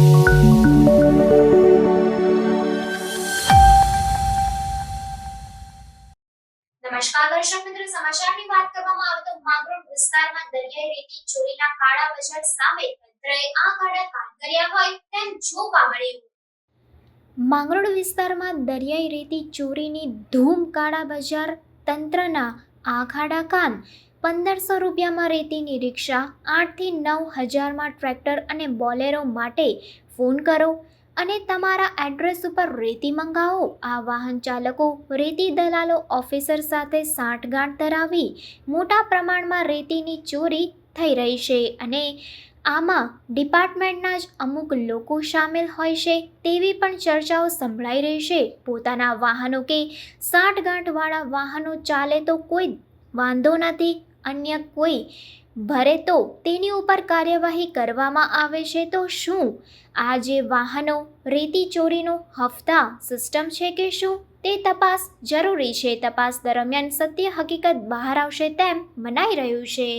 નમસ્કાર દર્શક મિત્રો, સમાચારની વાત કરવામાં આવે તો માંગરોળ વિસ્તારમાં દરિયાઈ રેતી ચોરીના કાળા બજાર સામે તંત્રએ આ કાળા કામ કર્યા હોય તેમ જોવા મળ્યું। માંગરોળ વિસ્તારમાં દરિયાઈ રેતી ચોરીની ધૂમ, કાળા બજાર તંત્રના આખાડા કાન। 1500 રૂપિયામાં રેતીની રિક્ષા, 8 થી 9 હજારમાં ટ્રેક્ટર અને બોલેરો માટે ફોન કરો અને તમારા એડ્રેસ ઉપર રેતી મંગાવો। આ વાહન ચાલકો રેતી દલાલો ઓફિસર સાથે સાંઠગાંઠ ધરાવી મોટા પ્રમાણમાં રેતીની ચોરી થઈ રહી છે અને આમાં ડિપાર્ટમેન્ટના જ અમુક લોકો સામેલ હોય છે તેવી પણ ચર્ચાઓ સંભળાઈ રહી છે। પોતાના વાહનો કે સાંઠગાંઠવાળા વાહનો ચાલે તો કોઈ વાંધો નથી, અન્ય કોઈ ભરે તો તેની ઉપર કાર્યવાહી કરવામાં આવે છે। તો શું આ જે વાહનો રેતી ચોરીનો હફતા સિસ્ટમ છે કે શું, તે તપાસ જરૂરી છે। તપાસ દરમિયાન સત્ય હકીકત બહાર આવશે તેમ મનાઈ રહ્યું છે।